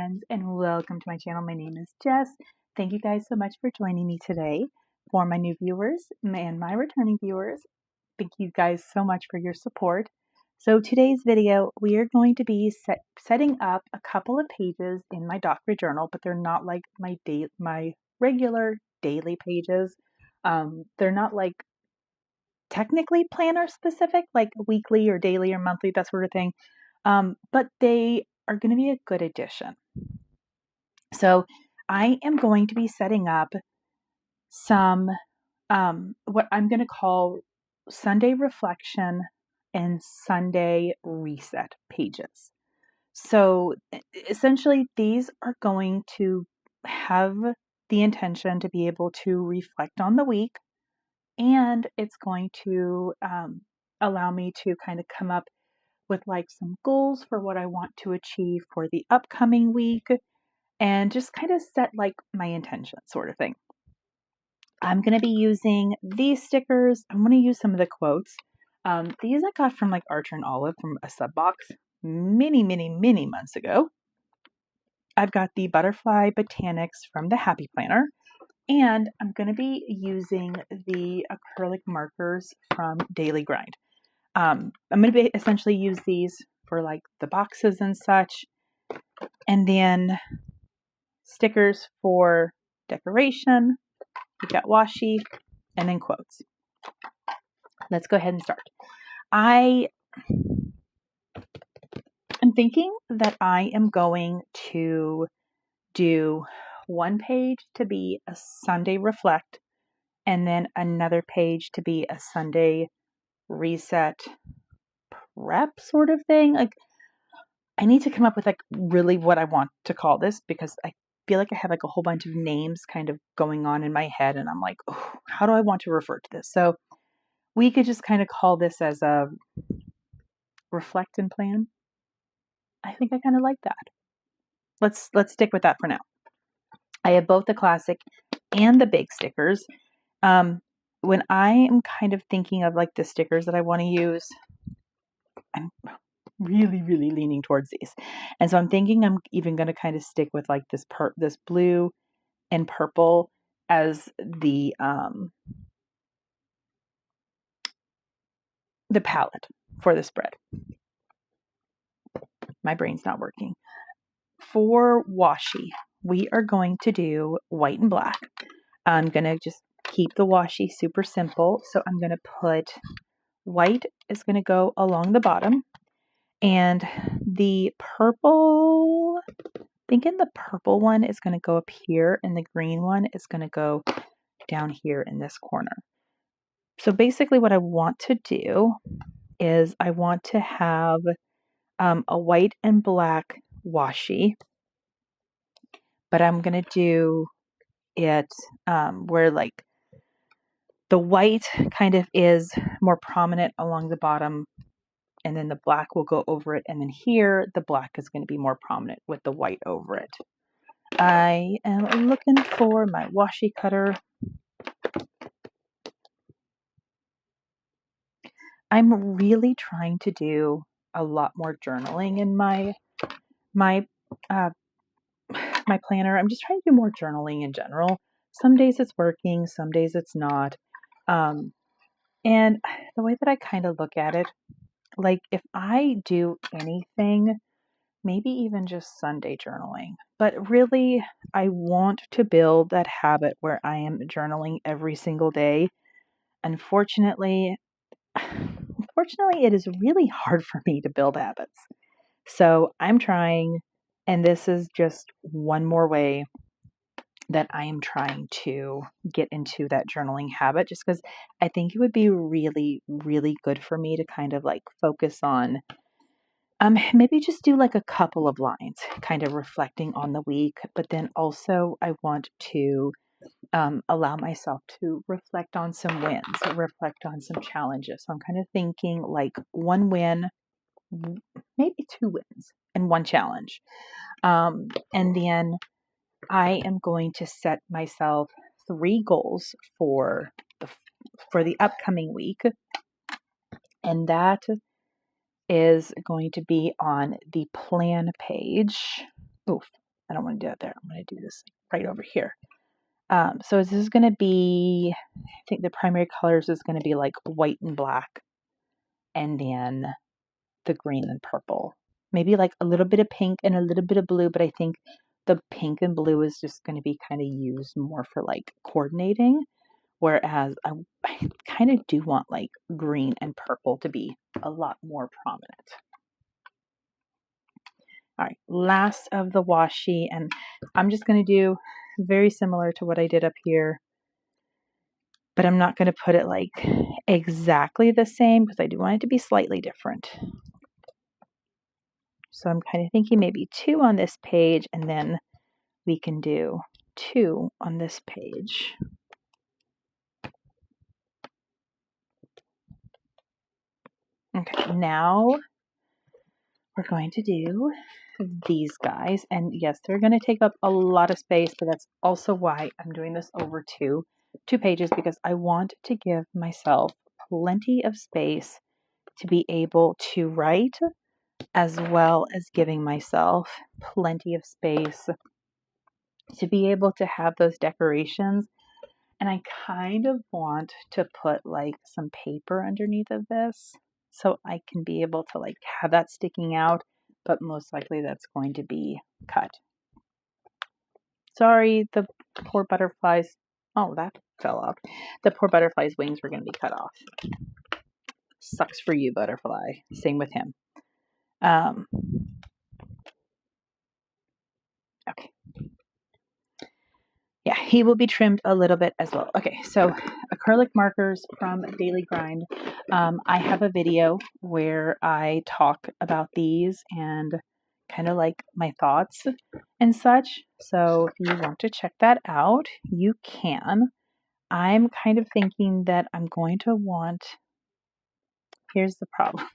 friends, and welcome to my channel. My name is Jess. Thank you guys so much for joining me today. For my new viewers and my returning viewers, thank you guys so much for your support. So today's video, we are going to be setting up a couple of pages in my Doctorate journal, but they're not like my regular daily pages. They're not like technically planner specific, like weekly or daily or monthly, that sort of thing. But they are going to be a good addition. So I am going to be setting up some what I'm going to call Sunday reflection and Sunday reset pages. So essentially, these are going to have the intention to be able to reflect on the week, and it's going to allow me to kind of come up with like some goals for what I want to achieve for the upcoming week and just kind of set like my intention sort of thing. I'm going to be using these stickers. I'm going to use some of the quotes. These I got from like Archer and Olive from a sub box many months ago. I've got the Butterfly Botanics from the Happy Planner, and I'm going to be using the acrylic markers from Daily Grind. I'm going to essentially use these for like the boxes and such, and then stickers for decoration. We've got washi, and then quotes. Let's go ahead and start. I am thinking that I am going to do one page to be a Sunday reflect, and then another page to be a Sunday reset prep sort of thing. Like, I need to come up with like really what I want to call this, because I feel like I have like a whole bunch of names kind of going on in my head, and I'm like, oh, how do I want to refer to this? So we could just kind of call this as a reflect and plan. I think I kind of like that. Let's stick with that for now. I have both the classic and the big stickers. When I am kind of thinking of like the stickers that I want to use, I'm really leaning towards these. And so I'm thinking I'm even going to kind of stick with like this blue and purple as the palette for the spread. My brain's not working. For washi, we are going to do white and black. I'm going to just keep the washi super simple. So I'm going to put white is going to go along the bottom, and the purple, thinking the purple one is going to go up here, and the green one is going to go down here in this corner. So basically what I want to do is I want to have a white and black washi, but I'm going to do it where like the white kind of is more prominent along the bottom, and then the black will go over it, and then here the black is going to be more prominent with the white over it. I am looking for my washi cutter. I'm really trying to do a lot more journaling in my planner. I'm just trying to do more journaling in general. Some days it's working, some days it's not. And the way that I kind of look at it, like if I do anything, maybe even just Sunday journaling, but really I want to build that habit where I am journaling every single day. Unfortunately, it is really hard for me to build habits. So I'm trying, and this is just one more way that I am trying to get into that journaling habit, just because I think it would be really good for me to kind of like focus on maybe just do like a couple of lines kind of reflecting on the week, but then also I want to allow myself to reflect on some wins, reflect on some challenges. So I'm kind of thinking like one win, maybe two wins, and one challenge. And then I am going to set myself 3 goals for the upcoming week, and that is going to be on the plan page. Oof, I don't want to do it there. I'm going to do this right over here. So this is going to be, I think the primary colors is going to be like white and black, and then the green and purple. Maybe like a little bit of pink and a little bit of blue, but I think the pink and blue is just going to be kind of used more for like coordinating, whereas I kind of do want like green and purple to be a lot more prominent. All right, last of the washi, and I'm just going to do very similar to what I did up here, but I'm not going to put it like exactly the same because I do want it to be slightly different. So I'm kind of thinking maybe 2 on this page, and then we can do 2 on this page. Okay, now we're going to do these guys, and yes, they're going to take up a lot of space, but that's also why I'm doing this over two pages, because I want to give myself plenty of space to be able to write, as well as giving myself plenty of space to be able to have those decorations. And I kind of want to put like some paper underneath of this so I can be able to like have that sticking out, but most likely that's going to be cut. Sorry, the poor butterflies. Oh, that fell off. The poor butterfly's wings were going to be cut off. Sucks for you, butterfly. Same with him. Okay. Yeah, he will be trimmed a little bit as well. Okay, so acrylic markers from Daily Grind. I have a video where I talk about these and kind of like my thoughts and such. So if you want to check that out, you can. I'm kind of thinking that I'm going to want, here's the problem.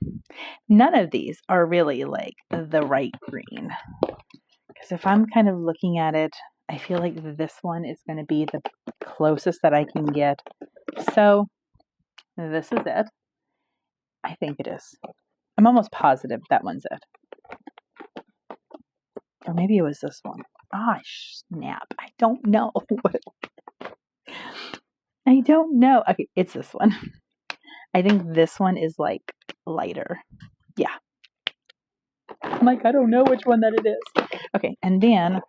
None of these are really like the right green. Because if I'm kind of looking at it, I feel like this one is going to be the closest that I can get. So this is it. I think it is. I'm almost positive that one's it. Or maybe it was this one. Ah, snap. I don't know. I don't know. Okay, it's this one. I think this one is like lighter. Yeah. I'm like, I don't know which one that it is. Okay, and then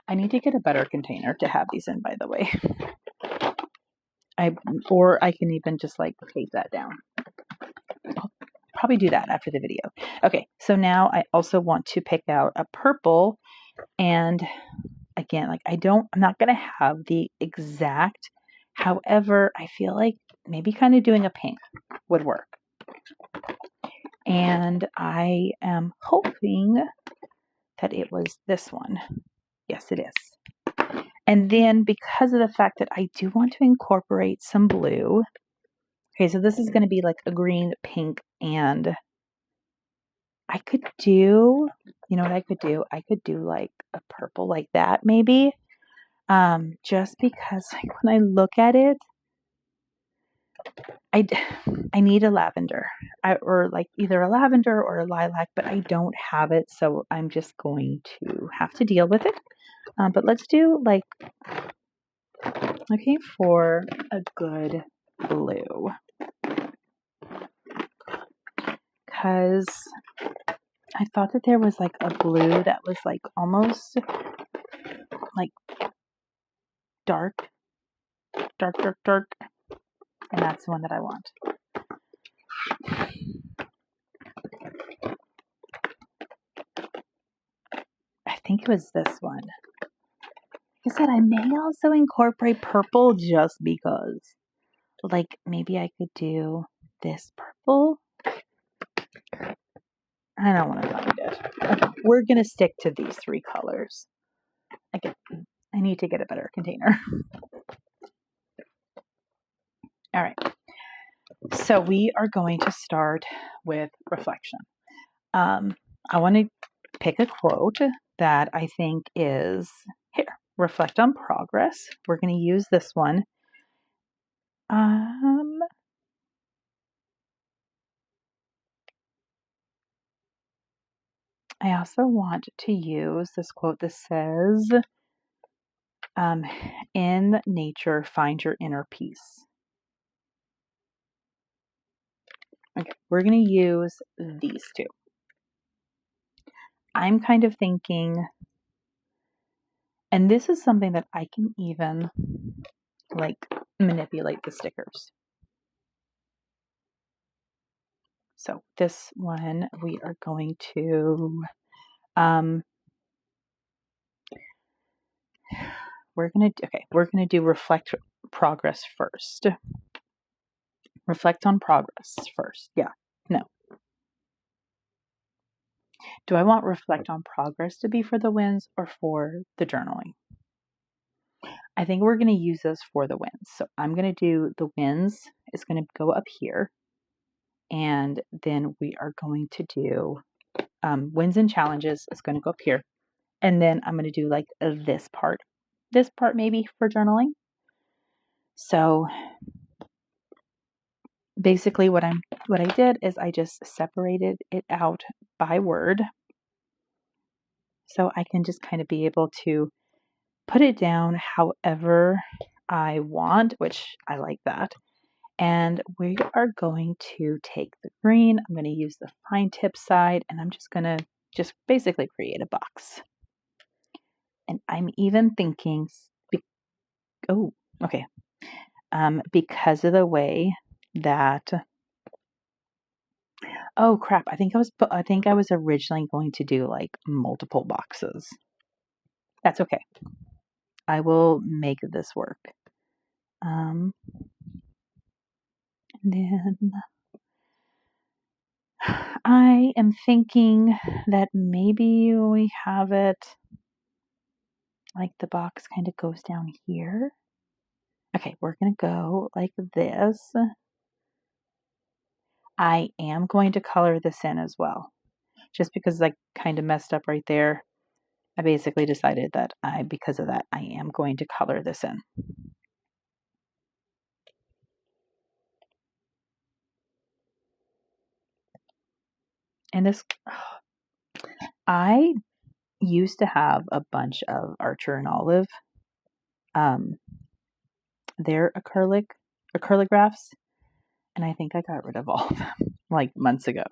I need to get a better container to have these in, by the way. Or I can even just like tape that down. I'll probably do that after the video. Okay, so now I also want to pick out a purple, and again, like I'm not gonna have the exact, however, I feel like maybe kind of doing a pink would work. And I am hoping that it was this one. Yes, it is. And then because of the fact that I do want to incorporate some blue, okay, so this is going to be like a green, pink, and I could do, you know what I could do? I could do like a purple like that maybe. Just because like when I look at it, I need a lavender, or like either a lavender or a lilac, but I don't have it, so I'm just going to have to deal with it. But let's do like, looking for a good blue, because I thought that there was like a blue that was like almost like dark, and that's the one that I want. I think it was this one. Like I said, I may also incorporate purple just because. Like maybe I could do this purple. I don't want to find it. Okay, we're going to stick to these 3 colors. I need to get a better container. All right. So we are going to start with reflection. I want to pick a quote that I think is here. Reflect on progress. We're going to use this one. I also want to use this quote that says, in nature, find your inner peace. Okay, we're going to use these two. I'm kind of thinking, and this is something that I can even like manipulate the stickers. So this one we are going to, we're going to do reflect progress first. Reflect on progress first. Yeah, no. Do I want reflect on progress to be for the wins or for the journaling? I think we're going to use this for the wins. So I'm going to do the wins. It's going to go up here. And then we are going to do wins and challenges. It's going to go up here. And then I'm going to do like this part maybe for journaling. So basically what I did is I just separated it out by word. So I can just kind of be able to put it down however I want, which I like that. And we are going to take the green. I'm going to use the fine tip side, and I'm just going to just basically create a box. And I'm even thinking, oh, okay, because of the way that, oh crap, I think I was originally going to do like multiple boxes. That's okay. I will make this work. And then I am thinking that maybe we have it like the box kind of goes down here. Okay, we're going to go like this. I am going to color this in as well. Just because I kind of messed up right there, I basically decided that because of that, I am going to color this in. And this, I used to have a bunch of Archer and Olive, their acryligraphs, and I think I got rid of all of them like months ago.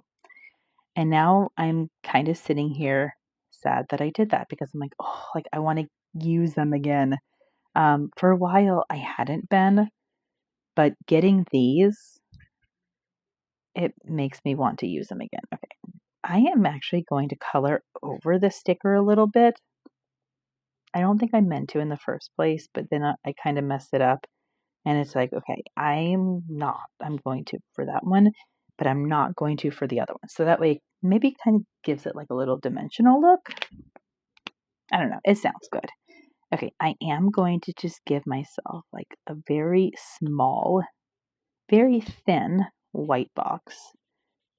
And now I'm kind of sitting here sad that I did that because I'm like, oh, like I want to use them again. For a while I hadn't been, but getting these, it makes me want to use them again. Okay. I am actually going to color over the sticker a little bit. I don't think I meant to in the first place, but then I kind of messed it up. And it's like, okay, I'm going to for that one, but I'm not going to for the other one. So that way, maybe it kind of gives it like a little dimensional look. I don't know. It sounds good. Okay, I am going to just give myself like a very small, very thin white box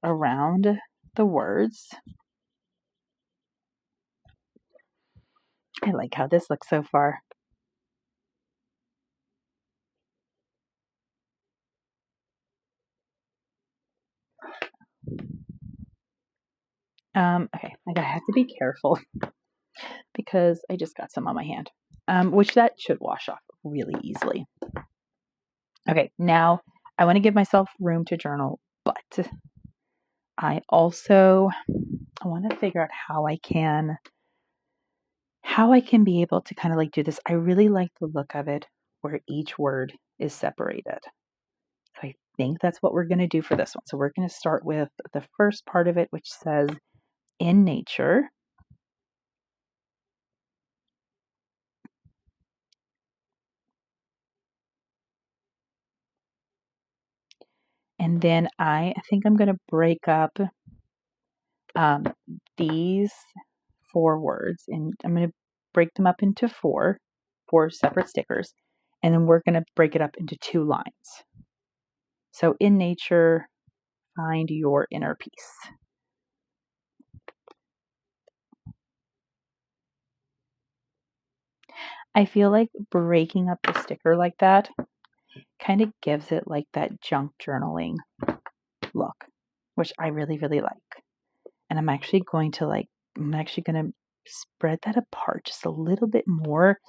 around the words. I like how this looks so far. Okay, I have to be careful because I just got some on my hand, which that should wash off really easily. Okay, now I want to give myself room to journal, but I also want to figure out how I can be able to kind of like do this. I really like the look of it where each word is separated. So I think that's what we're going to do for this one. So we're going to start with the first part of it, which says in nature. And then I think I'm going to break up these 4 words, and I'm going to break them up into four separate stickers, and then we're going to break it up into 2 lines. So in nature, find your inner peace. I feel like breaking up the sticker like that kind of gives it like that junk journaling look, which I really, really like. And I'm actually going to like I'm actually going to spread that apart just a little bit more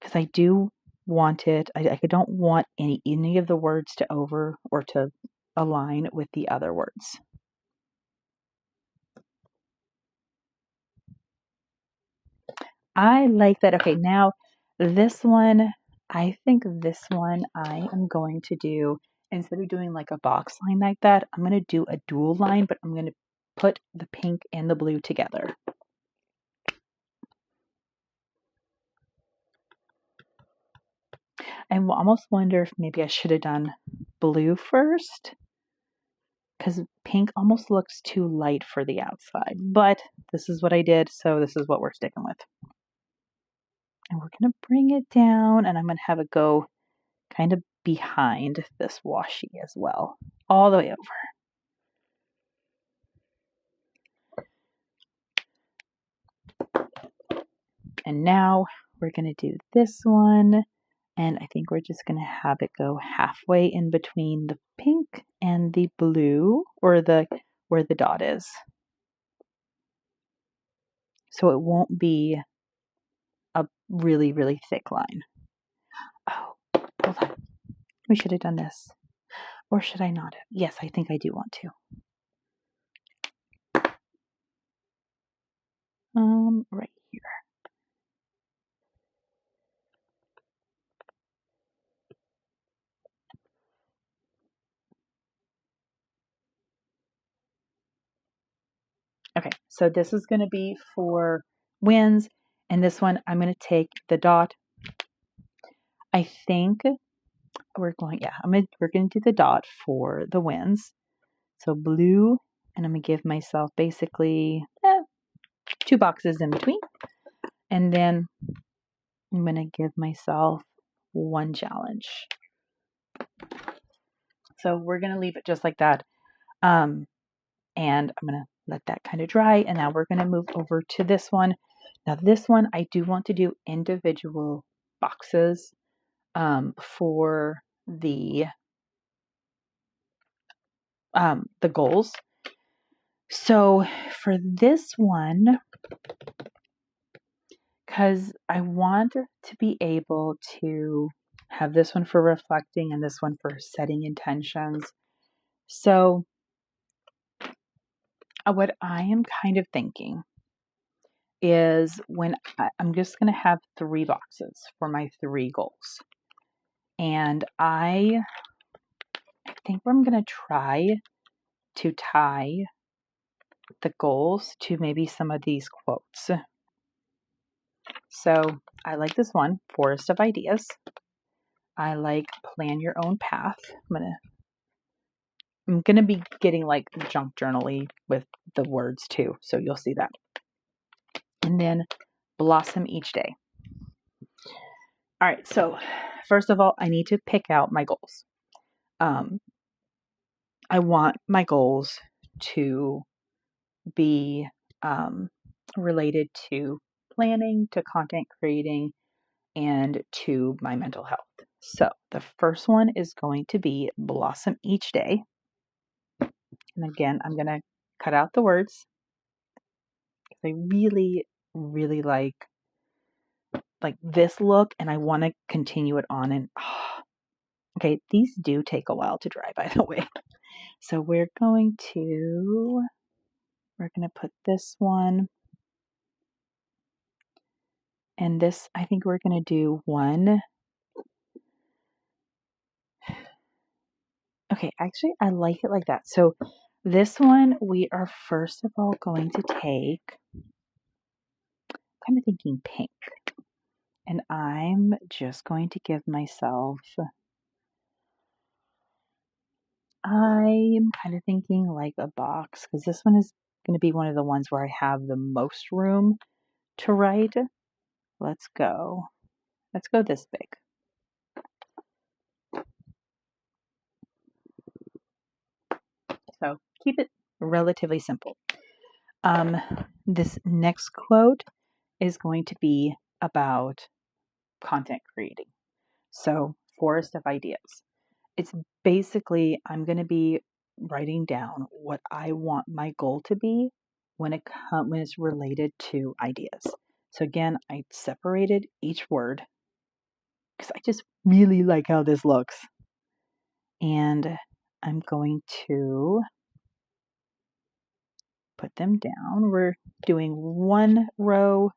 because I do want it. I don't want any of the words to over or to align with the other words. I like that. Okay, now this one, I think this one I am going to do, instead of doing like a box line like that, I'm going to do a dual line, but I'm going to put the pink and the blue together. I almost wonder if maybe I should have done blue first, because pink almost looks too light for the outside, but this is what I did, so this is what we're sticking with. And we're going to bring it down, and I'm going to have it go kind of behind this washi as well, all the way over. And now we're going to do this one, and I think we're just going to have it go halfway in between the pink and the blue, or where the dot is. So it won't be a really, really thick line. Oh, hold on. We should have done this. Or should I not have? Yes, I think I do want to. Right here. Okay, so this is going to be for wins, and this one I'm going to take the dot. I think we're going to do the dot for the wins. So blue, and I'm going to give myself basically 2 boxes in between. And then I'm going to give myself 1 challenge. So we're going to leave it just like that. And I'm going to let that kind of dry. And now we're going to move over to this one. Now this one, I do want to do individual boxes for the goals. So for this one, because I want to be able to have this one for reflecting and this one for setting intentions. So what I am kind of thinking is when I'm just going to have 3 boxes for my 3 goals. And I think I'm going to try to tie the goals to maybe some of these quotes. So I like this one, Forest of Ideas. I like Plan Your Own Path. I'm gonna be getting like junk journal-y with the words too, so you'll see that. And then Blossom Each Day. All right, so first of all, I need to pick out my goals. I want my goals to be related to planning, to content creating, and to my mental health. So the first one is going to be Blossom Each Day. And again, I'm going to cut out the words. I really, really like this look, and I want to continue it on. And okay, these do take a while to dry, by the way. So we're going to put this one, and this, I think we're going to do one. Okay, actually, I like it like that. So this one, we are first of all going to take, I'm kind of thinking pink. And I'm just going to give myself, I'm kind of thinking like a box, because this one is going to be one of the ones where I have the most room to write. Let's go this big. So keep it relatively simple. This next quote is going to be about content creating. So Forest of Ideas. It's basically, I'm going to be writing down what I want my goal to be when it's related to ideas. So again, I separated each word because I just really like how this looks. And I'm going to put them down. We're doing one row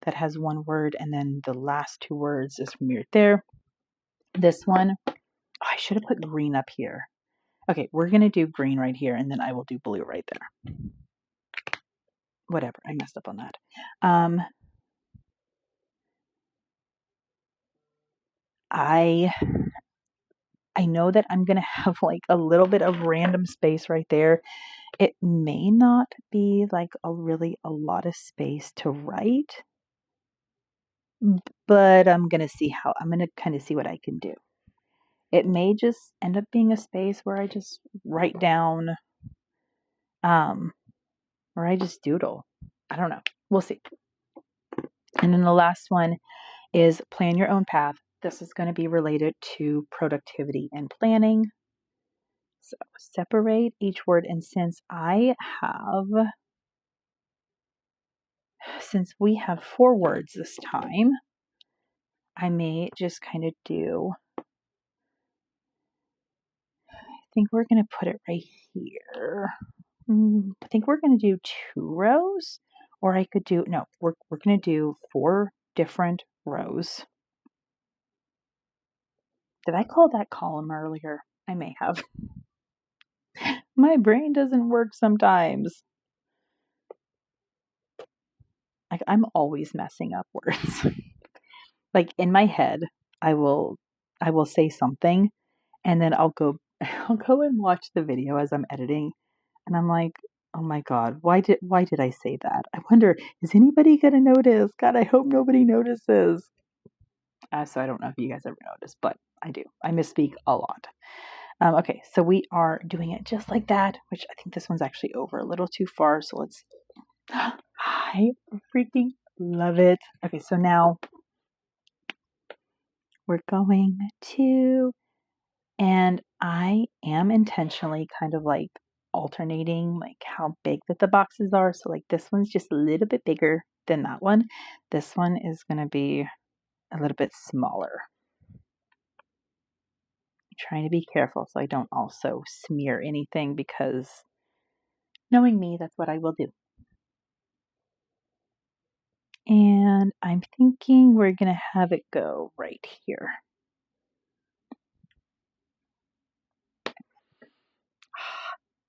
that has one word, and then the last two words is from right there. This one, oh, I should have put green up here. Okay, we're going to do green right here, and then I will do blue right there. Whatever, I messed up on that. I know that I'm going to have like a little bit of random space right there. It may not be like a lot of space to write, but I'm going to kind of see what I can do. It may just end up being a space where I just write down, or I just doodle. I don't know. We'll see. And then the last one is plan your own path. This is going to be related to productivity and planning. So separate each word. And since we have 4 words this time, I may just kind of do, I think we're going to put it right here. I think we're going to do 2 rows, or I could do, no, we're going to do 4 different rows. Did I call that column earlier? I may have. My brain doesn't work sometimes. Like, I'm always messing up words. Like, in my head, I will say something, and then I'll go and watch the video as I'm editing, and I'm like, oh my God, why did I say that? I wonder, is anybody gonna notice? God, I hope nobody notices. So I don't know if you guys ever notice, but I do. I misspeak a lot. Okay, so we are doing it just like that, which I think this one's actually over a little too far. So let's, I freaking love it. Okay, so now we're going to, and I am intentionally kind of like alternating like how big that the boxes are. So like this one's just a little bit bigger than that one. This one is going to be a little bit smaller. I'm trying to be careful so I don't also smear anything, because knowing me, that's what I will do. And I'm thinking we're going to have it go right here.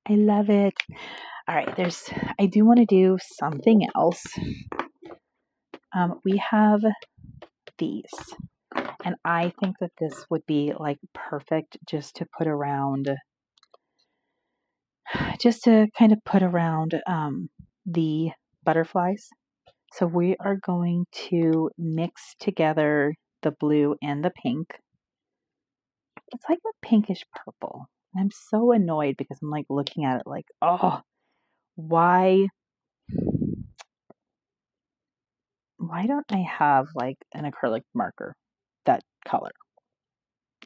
I love it. All right, I do want to do something else. We have these, and I think that this would be like perfect just to put around, the butterflies. So we are going to mix together the blue and the pink. It's like a pinkish purple. I'm so annoyed because I'm like looking at it like, oh, why don't I have like an acrylic marker that color?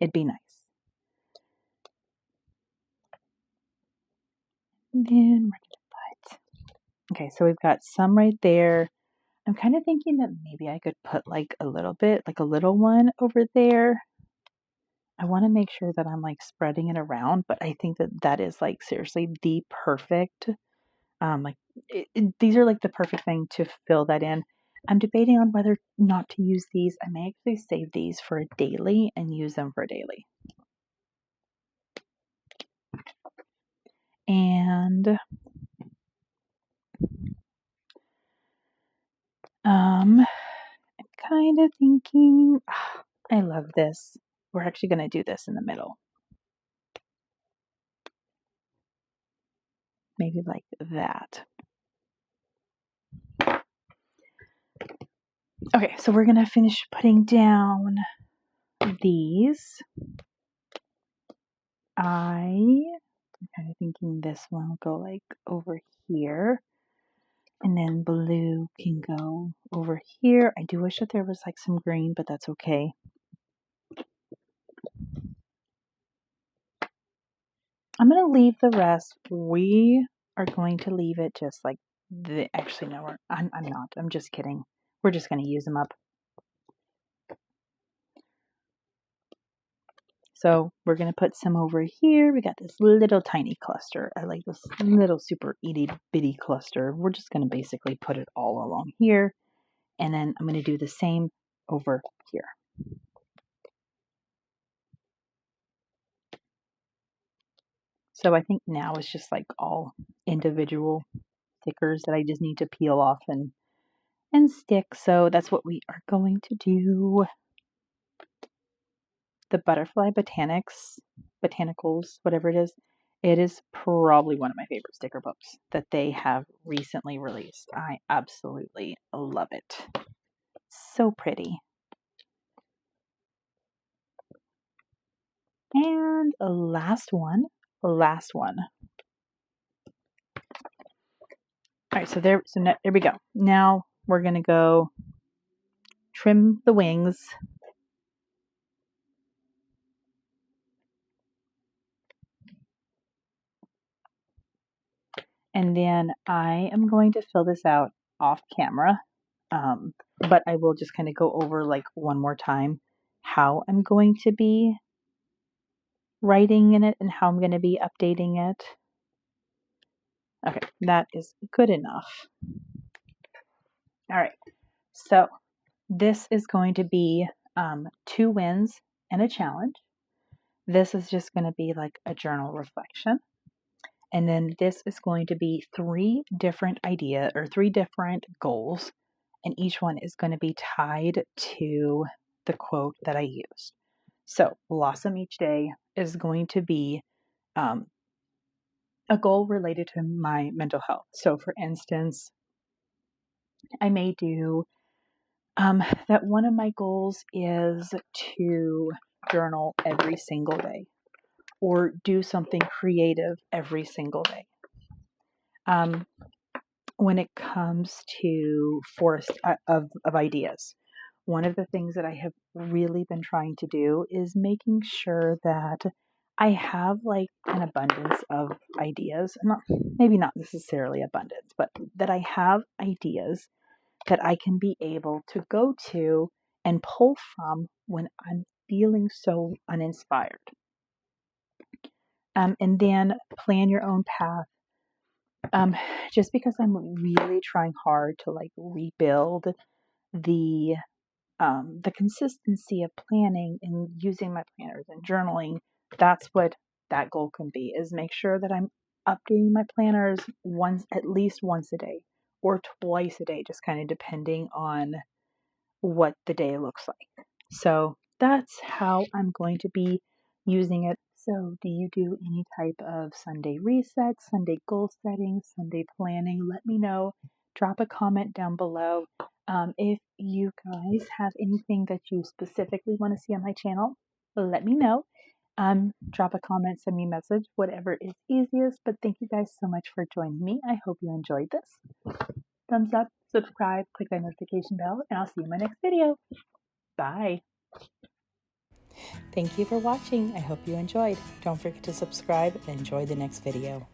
It'd be nice. And then we're gonna put, okay, so we've got some right there. I'm kind of thinking that maybe I could put like a little bit, like a little one over there. I want to make sure that I'm like spreading it around, but I think that that is like seriously the perfect, these are like the perfect thing to fill that in. I'm debating on whether not to use these. I may actually save these for a daily and use them for a daily. And I'm kind of thinking, I love this. We're actually going to do this in the middle. Maybe like that. Okay, so we're going to finish putting down these. I'm kind of thinking this one will go like over here. And then blue can go over here. I do wish that there was like some green, but that's okay. I'm going to leave the rest. We are going to leave it just like Actually, no, I'm not. I'm just kidding. We're just going to use them up. So we're going to put some over here. We got this little tiny cluster. I like this little super itty bitty cluster. We're just going to basically put it all along here. And then I'm going to do the same over here. So I think now it's just like all individual stickers that I just need to peel off and stick. So that's what we are going to do. The Butterfly Botanicals, whatever it is probably one of my favorite sticker books that they have recently released. I absolutely love it. So pretty. And last one. All right, so there we go. Now we're gonna go trim the wings. And then I am going to fill this out off camera, but I will just kind of go over like one more time how I'm going to be writing in it and how I'm going to be updating it. Okay, that is good enough. All right, so this is going to be 2 wins and a challenge. This is just going to be like a journal reflection. And then this is going to be 3 different ideas or 3 different goals. And each one is going to be tied to the quote that I used. So, Blossom Each Day is going to be a goal related to my mental health. So, for instance, I may do that one of my goals is to journal every single day or do something creative every single day. When it comes to forest of ideas, one of the things that I have really been trying to do is making sure that I have like an abundance of ideas, maybe not necessarily abundance, but that I have ideas that I can be able to go to and pull from when I'm feeling so uninspired. And then plan your own path. Just because I'm really trying hard to like rebuild the consistency of planning and using my planners and journaling, that's what that goal can be, is make sure that I'm updating my planners at least once a day or twice a day, just kind of depending on what the day looks like. So that's how I'm going to be using it. So do you do any type of Sunday reset, Sunday goal setting, Sunday planning? Let me know. Drop a comment down below. If you guys have anything that you specifically want to see on my channel, let me know. Drop a comment, send me a message, whatever is easiest. But thank you guys so much for joining me. I hope you enjoyed this. Thumbs up, subscribe, click that notification bell, and I'll see you in my next video. Bye. Thank you for watching. I hope you enjoyed. Don't forget to subscribe and enjoy the next video.